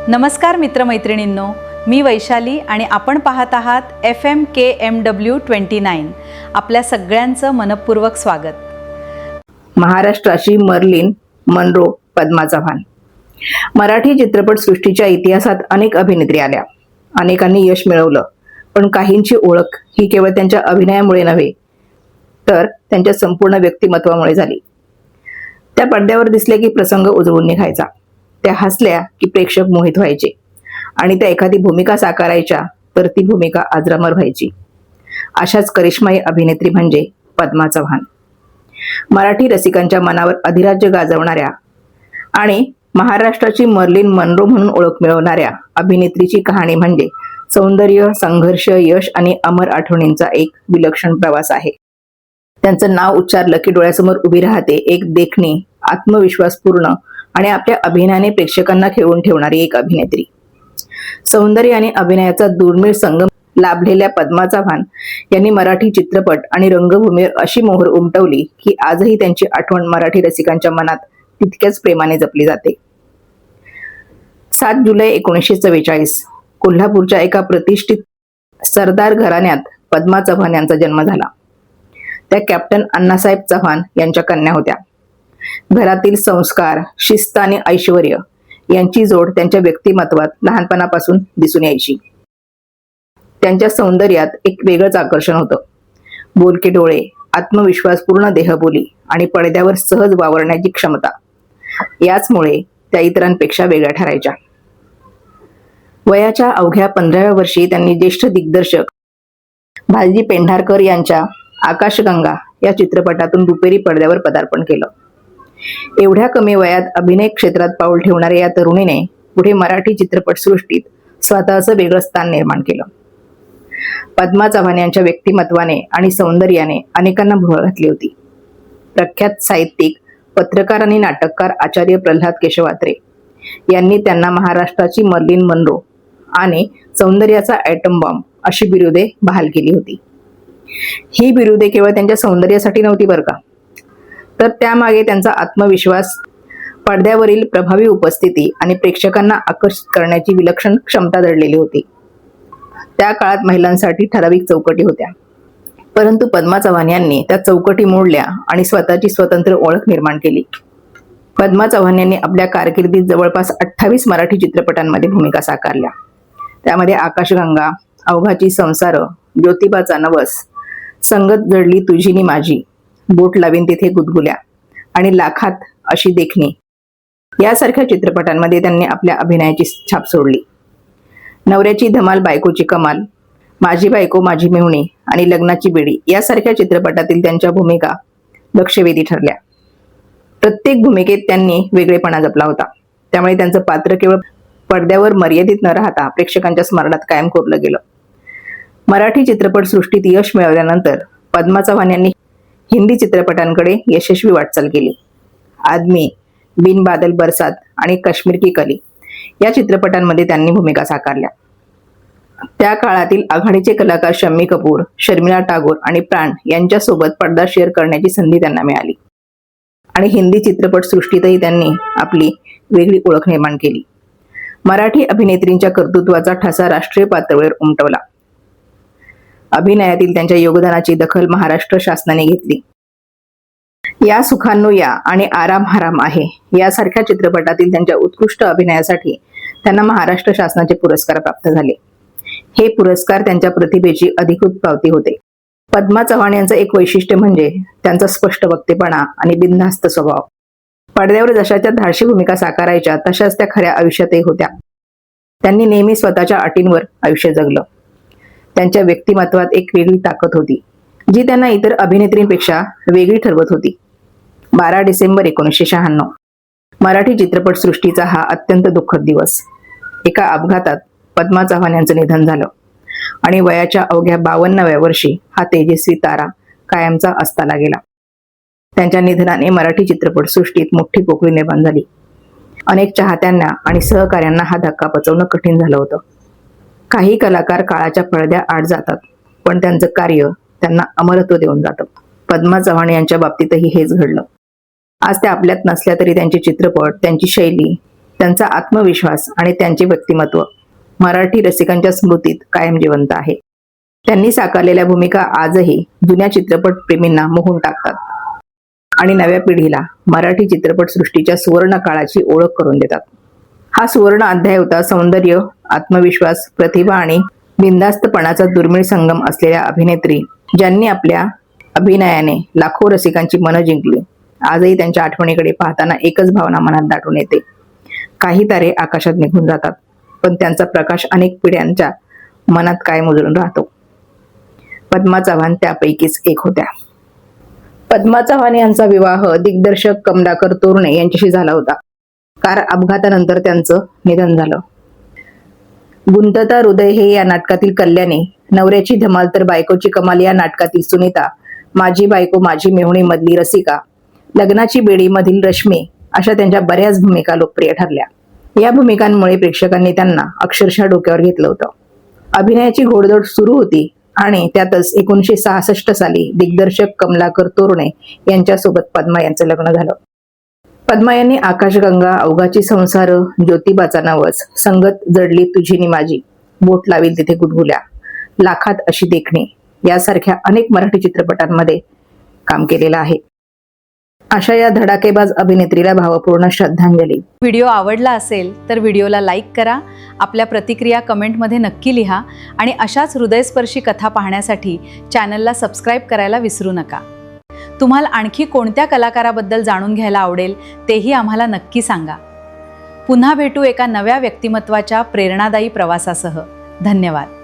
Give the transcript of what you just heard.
नमस्कार मित्रमैत्रिणींनो, मी वैशाली आणि आपण पाहत आहात FMKMW 29. आपल्या सगळ्यांचं मनपूर्वक स्वागत. महाराष्ट्राची मर्लिन मनरो पद्मा चव्हाण. मराठी चित्रपटसृष्टीच्या इतिहासात अनेक अभिनेत्री आल्या, अनेकांनी यश मिळवलं, पण काहींची ओळख ही केवळ त्यांच्या अभिनयामुळे नव्हे तर त्यांच्या संपूर्ण व्यक्तिमत्वामुळे झाली. त्या पडद्यावर दिसल्या की प्रसंग उजळून निघायचा, त्या हसल्या की प्रेक्षक मोहित व्हायचे आणि त्या एखादी भूमिका साकारायच्या तर ती भूमिका अजरामर व्हायची. अशाच करिश्माई अभिनेत्री म्हणजे पद्मा चव्हाण. मराठी रसिकांच्या मनावर अधिराज्य गाजवणाऱ्या आणि महाराष्ट्राची मर्लिन मनरो म्हणून ओळख मिळवणाऱ्या अभिनेत्रीची कहाणी म्हणजे सौंदर्य, संघर्ष, यश आणि अमर आठवणींचा एक विलक्षण प्रवास आहे. त्यांचं नाव उच्चारलं की डोळ्यासमोर उभी राहते एक देखणी, आत्मविश्वासपूर्ण आणि आपल्या अभिनयाने प्रेक्षकांना खेळून ठेवणारी एक अभिनेत्री. सौंदर्य आणि अभिनयाचा दुर्मिळ संगम लाभलेल्या पद्मा चव्हाण यांनी मराठी चित्रपट आणि रंगभूमीवर अशी मोहर उमटवली की आजही त्यांची आठवण मराठी रसिकांच्या मनात तितक्याच प्रेमाने जपली जाते. 7 जुलै 1944 कोल्हापूरच्या एका प्रतिष्ठित सरदार घराण्यात पद्मा चव्हाण यांचा जन्म झाला. त्या कॅप्टन अण्णासाहेब चव्हाण यांच्या कन्या होत्या. घरातील संस्कार, शिस्त आणि ऐश्वर्य यांची जोड त्यांच्या व्यक्तिमत्वात लहानपणापासून दिसून यायची. त्यांच्या सौंदर्यात एक वेगळंच आकर्षण होतं. बोलके डोळे, आत्मविश्वासपूर्ण देहबोली आणि पडद्यावर सहज वावरण्याची क्षमता याचमुळे त्या इतरांपेक्षा वेगळ्या ठरायच्या. वयाच्या अवघ्या 15व्या वर्षी त्यांनी ज्येष्ठ दिग्दर्शक भालजी पेंढारकर यांच्या आकाशगंगा या चित्रपटातून रुपेरी पडद्यावर पदार्पण केलं. एवढ्या कमी वयात अभिनय क्षेत्रात पाऊल ठेवणाऱ्या या तरुणीने पुढे मराठी चित्रपटसृष्टीत स्वतःचं वेगळं स्थान निर्माण केलं. पद्मा चव्हाण यांच्या व्यक्तिमत्वाने आणि सौंदर्याने अनेकांना भुरळ घातली होती. प्रख्यात साहित्यिक, पत्रकार आणि नाटककार आचार्य प्रल्हाद केशवात्रे यांनी त्यांना महाराष्ट्राची मर्लिन मनरो आणि सौंदर्याचा ॲटम बॉम्ब अशी बिरुदे बहाल केली होती. ही बिरुदे केवळ त्यांच्या सौंदर्यासाठी नव्हती बरं का, तर त्यामागे त्यांचा आत्मविश्वास, पडद्यावरील प्रभावी उपस्थिती आणि प्रेक्षकांना आकर्षित करण्याची विलक्षण क्षमता दडलेली होती. त्या काळात महिलांसाठी ठराविक चौकटी होत्या, परंतु पद्मा चव्हाण यांनी त्या चौकटी मोडल्या आणि स्वतःची स्वतंत्र ओळख निर्माण केली. पद्मा चव्हाण यांनी आपल्या कारकिर्दीत जवळपास 28 मराठी चित्रपटांमध्ये भूमिका साकारल्या. त्यामध्ये आकाशगंगा, अवघाची संसार, ज्योतिबाचा नवस, संगत जडली तुझी नि माझी, बोट लावीन तिथे गुदगुल्या आणि लाखात अशी देखणी यासारख्या चित्रपटांमध्ये त्यांनी आपल्या अभिनयाची छाप सोडली. नवऱ्याची धमाल बायकोची कमाल, माझी बायको माझी मेहुणी आणि लग्नाची बेडी यासारख्या चित्रपटातील त्यांच्या भूमिका लक्षवेधी ठरल्या. प्रत्येक भूमिकेत त्यांनी वेगळेपणा जपला होता. त्यामुळे त्यांचं पात्र केवळ पडद्यावर मर्यादित न राहता प्रेक्षकांच्या स्मरणात कायम कोरलं गेलं. मराठी चित्रपटसृष्टीत यश मिळवल्यानंतर पद्मा चव्हाण यांनी हिंदी चित्रपटांकडे यशस्वी वाटचाल केली. आदमी, बिन बादल बरसात आणि काश्मीर की कली या चित्रपटांमध्ये त्यांनी भूमिका साकारल्या. त्या काळातील आघाडीचे कलाकार शम्मी कपूर, शर्मिला टागोर आणि प्राण यांच्यासोबत पडदा शेअर करण्याची संधी त्यांना मिळाली आणि हिंदी चित्रपटसृष्टीतही त्यांनी आपली वेगळी ओळख निर्माण केली. मराठी अभिनेत्रींच्या कर्तृत्वाचा ठसा राष्ट्रीय पातळीवर उमटवला. अभिनयातील त्यांच्या योगदानाची दखल महाराष्ट्र शासनाने घेतली. या सुखांनो या आणि आराम हराम आहे यासारख्या चित्रपटातील त्यांच्या उत्कृष्ट अभिनयासाठी त्यांना महाराष्ट्र शासनाचे पुरस्कार प्राप्त झाले. हे पुरस्कार त्यांच्या प्रतिभेची अधिकृत पावती होते. पद्मा चव्हाण यांचं एक वैशिष्ट्य म्हणजे त्यांचा स्पष्ट वक्तेपणा आणि बिनधास्त स्वभाव. पडद्यावर जशाच्या धाडशी भूमिका साकारायच्या तशाच त्या खऱ्या आयुष्यातही होत्या. त्यांनी नेहमी स्वतःच्या अटींवर आयुष्य जगलं. त्यांच्या व्यक्तिमत्वात एक वेगळी ताकद होती जी त्यांना इतर अभिनेत्रींपेक्षा वेगळी ठरवत होती. 12 डिसेंबर 1996 मराठी चित्रपटसृष्टीचा हा अत्यंत दुःखद दिवस. एका अपघातात पद्मा चव्हाण यांचं निधन झालं आणि वयाच्या अवघ्या 52व्या वर्षी हा तेजस्वी तारा कायमचा अस्ताला गेला. त्यांच्या निधनाने मराठी चित्रपटसृष्टीत मोठी पोकळी निर्माण झाली. अनेक चाहत्यांना आणि सहकाऱ्यांना हा धक्का पचवणं कठीण झालं होतं. काही कलाकार काळाच्या पडद्या आड जातात, पण त्यांचं कार्य त्यांना अमरत्व देऊन जातं. पद्मा चव्हाण यांच्या बाबतीतही हेच घडलं. आज त्या आपल्यात नसल्या तरी त्यांचे चित्रपट, त्यांची शैली त्यांचा आत्मविश्वास आणि त्यांचे व्यक्तिमत्व मराठी रसिकांच्या स्मृतीत कायम जिवंत आहे. त्यांनी साकारलेल्या भूमिका आजही जुन्या चित्रपट प्रेमींना मोहून टाकतात आणि नव्या पिढीला मराठी चित्रपटसृष्टीच्या सुवर्ण काळाची ओळख करून देतात. हा सुवर्ण अध्याय होता सौंदर्य, आत्मविश्वास, प्रतिभा आणि बिनधास्तपणाचा दुर्मिळ संगम असलेल्या अभिनेत्री ज्यांनी आपल्या अभिनयाने लाखो रसिकांची मनं जिंकली. आजही त्यांच्या आठवणीकडे पाहताना एकच भावना मनात दाटून येते. काही तारे आकाशात निघून जातात, पण त्यांचा प्रकाश अनेक पिढ्यांच्या मनात कायम उजळून राहतो. पद्मा चव्हाण त्यापैकीच एक होत्या. पद्मा चव्हाण यांचा विवाह दिग्दर्शक कमलाकर तोरणे यांच्याशी झाला होता. कार अपघातानंतर त्यांचं निधन झालं. गुंतता हृदय हे या नाटकातील कल्याणी, नवऱ्याची धमाल तर बायकोची कमाल या नाटकातील सुनीता, माझी बायको माझी मेहुणी मधली रसिका, लग्नाची बेडी मधील रश्मी अशा त्यांच्या बऱ्याच भूमिका लोकप्रिय ठरल्या. या भूमिकांमुळे प्रेक्षकांनी त्यांना अक्षरशः डोक्यावर घेतलं होतं. अभिनयाची घोडदौड सुरू होती आणि त्यातच 1966 साली दिग्दर्शक कमलाकर तोरणे यांच्यासोबत पद्मा यांचं लग्न झालं. पद्मा यांनी आकाशगंगा, अवघाची संसार, ज्योतिबाचा नवस, संगत जडली तुझी नि माझी, बोट लावील तिथे गुदगुल्या, लाखात अशी देखणी यासारख्या अनेक मराठी चित्रपटांमध्ये काम केलेलं आहे. अशा या धडाकेबाज अभिनेत्रीला भावपूर्ण श्रद्धांजली. व्हिडिओ आवडला असेल तर व्हिडिओला लाईक करा, आपल्या प्रतिक्रिया कमेंटमध्ये नक्की लिहा आणि अशाच हृदयस्पर्शी कथा पाहण्यासाठी चॅनलला सबस्क्राईब करायला विसरू नका. तुम्हाला आणखी कोणत्या कलाकाराबद्दल जाणून घ्यायला आवडेल तेही आम्हाला नक्की सांगा. पुन्हा भेटू एका नव्या व्यक्तिमत्वाच्या प्रेरणादायी प्रवासासह. धन्यवाद.